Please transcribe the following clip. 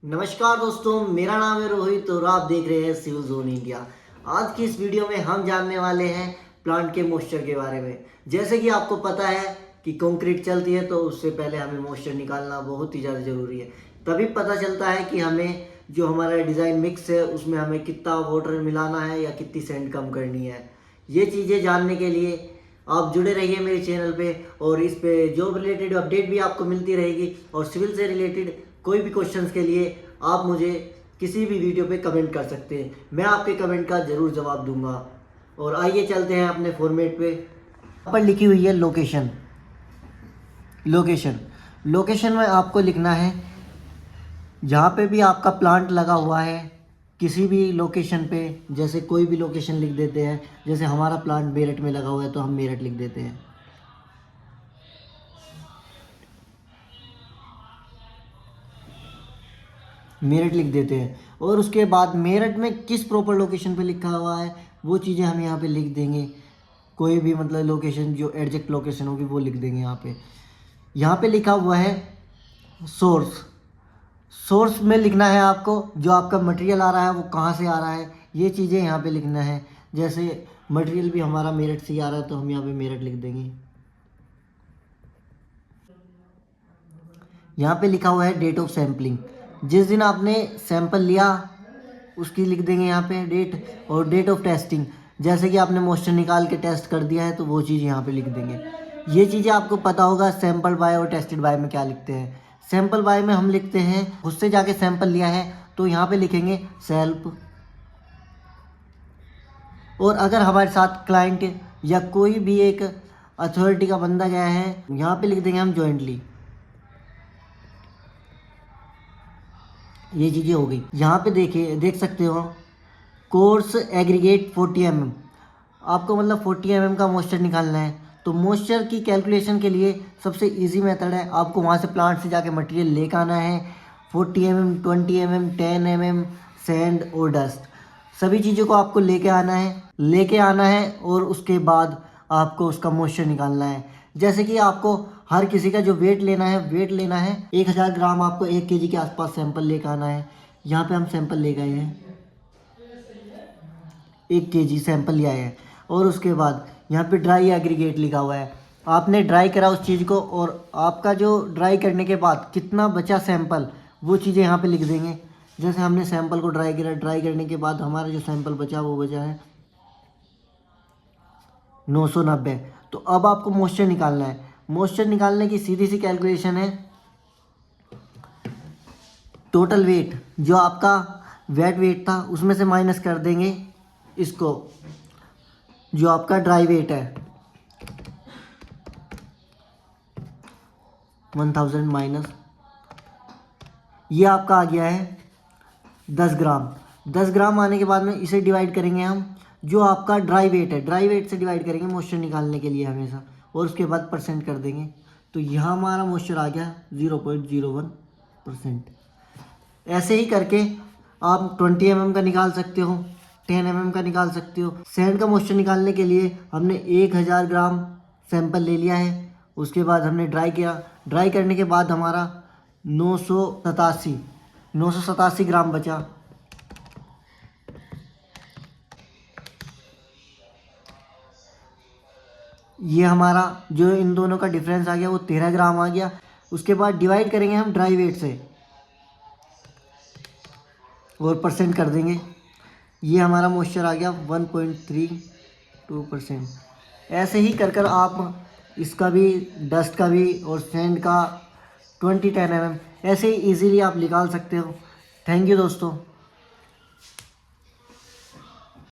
नमस्कार दोस्तों, मेरा नाम है रोहित और आप देख रहे हैं सिविल जोन इंडिया। आज की इस वीडियो में हम जानने वाले हैं प्लांट के मॉइस्चर के बारे में। जैसे कि आपको पता है कि कंक्रीट चलती है तो उससे पहले हमें मॉइस्चर निकालना बहुत ही ज़्यादा ज़रूरी है। तभी पता चलता है कि हमें जो हमारा डिज़ाइन मिक्स है उसमें हमें कितना वाटर मिलाना है या कितनी सैंड कम करनी है। ये चीज़ें जानने के लिए आप जुड़े रहिए मेरे चैनल पे, और इस पे जॉब रिलेटेड अपडेट भी आपको मिलती रहेगी। और सिविल से रिलेटेड कोई भी क्वेश्चंस के लिए आप मुझे किसी भी वीडियो पे कमेंट कर सकते हैं, मैं आपके कमेंट का ज़रूर जवाब दूंगा। और आइए चलते हैं अपने फॉर्मेट पे। यहाँ पर लिखी हुई है लोकेशन। लोकेशन में आपको लिखना है जहाँ पे भी आपका प्लांट लगा हुआ है, किसी भी लोकेशन पे, जैसे कोई भी लोकेशन लिख देते हैं। जैसे हमारा प्लांट मेरठ में लगा हुआ है तो हम मेरठ लिख देते हैं। मेरठ लिख देते हैं और उसके बाद मेरठ में किस प्रॉपर लोकेशन पे लिखा हुआ है वो चीज़ें हम यहाँ पे लिख देंगे। कोई भी मतलब लोकेशन जो एग्जैक्ट लोकेशन होगी वो लिख देंगे। यहाँ पे लिखा हुआ है सोर्स। सोर्स में लिखना है आपको जो आपका मटेरियल आ रहा है वो कहाँ से आ रहा है, ये चीज़ें यहाँ पे लिखना है। जैसे मटेरियल भी हमारा मेरठ से ही आ रहा है तो हम यहाँ पे मेरठ लिख देंगे। यहाँ पे लिखा हुआ है डेट ऑफ सैम्पलिंग। जिस दिन आपने सैंपल लिया उसकी लिख देंगे यहाँ पे डेट। और डेट ऑफ टेस्टिंग, जैसे कि आपने मॉइस्चर निकाल के टेस्ट कर दिया है तो वो चीज़ यहाँ पे लिख देंगे। ये चीज़ें आपको पता होगा सैंपल बाय और टेस्टेड बाय में क्या लिखते हैं। सैंपल बाय में हम लिखते हैं खुद से जाके सैंपल लिया है तो यहाँ पे लिखेंगे सेल्फ। और अगर हमारे साथ क्लाइंट या कोई भी एक अथॉरिटी का बंदा गया है यहाँ पे लिख देंगे हम जॉइंटली। ये चीज़ें हो गई। यहाँ पे देखिए, देख सकते हो कोर्स एग्रीगेट 40 mm। आपको मतलब 40 mm का मॉइस्चर निकालना है तो मॉइस्चर की कैलकुलेशन के लिए सबसे इजी मेथड है, आपको वहाँ से प्लांट से जाके मटेरियल लेकर आना है। 40 mm, 20 mm, 10 mm सैंड और डस्ट, सभी चीज़ों को आपको लेके आना है और उसके बाद आपको उसका मॉइस्चर निकालना है। जैसे कि आपको हर किसी का जो वेट लेना है 1000 ग्राम, आपको 1 kg के आसपास सैंपल लेकर आना है। यहाँ पे हम सैंपल ले गए हैं, 1 kg सैंपल लिया है। और उसके बाद यहाँ पे ड्राई एग्रीगेट लिखा हुआ है, आपने ड्राई करा उस चीज़ को और आपका जो ड्राई करने के बाद कितना बचा सैंपल वो चीज़ें यहाँ पे लिख देंगे। जैसे हमने सैंपल को ड्राई करा, ड्राई करने के बाद हमारा जो सैंपल बचा वो बचा है 990। तो अब आपको मॉइस्चर निकालना है। मॉइस्चर निकालने की सीधी सी कैलकुलेशन है, टोटल वेट जो आपका वेट वेट था उसमें से माइनस कर देंगे इसको, जो आपका ड्राई वेट है 1000 माइनस, ये आपका आ गया है 10 ग्राम। 10 ग्राम आने के बाद में इसे डिवाइड करेंगे हम, जो आपका ड्राई वेट है ड्राई वेट से डिवाइड करेंगे मॉइस्चर निकालने के लिए हमेशा, और उसके बाद परसेंट कर देंगे। तो यहाँ हमारा मॉइस्चर आ गया 0.01%। ऐसे ही करके आप 20 mm का निकाल सकते हो, 10 mm का निकाल सकते हो। सैंड का मॉइस्चर निकालने के लिए हमने 1000 ग्राम सैंपल ले लिया है, उसके बाद हमने ड्राई किया। ड्राई करने के बाद हमारा 987 ग्राम बचा। ये हमारा जो इन दोनों का डिफरेंस आ गया वो 13 ग्राम आ गया। उसके बाद डिवाइड करेंगे हम ड्राई वेट से और परसेंट कर देंगे। ये हमारा मॉइस्चर आ गया 1.32%। ऐसे ही कर आप इसका भी, डस्ट का भी और सैंड का 10 mm ऐसे ही इजीली आप निकाल सकते हो। थैंक यू दोस्तों।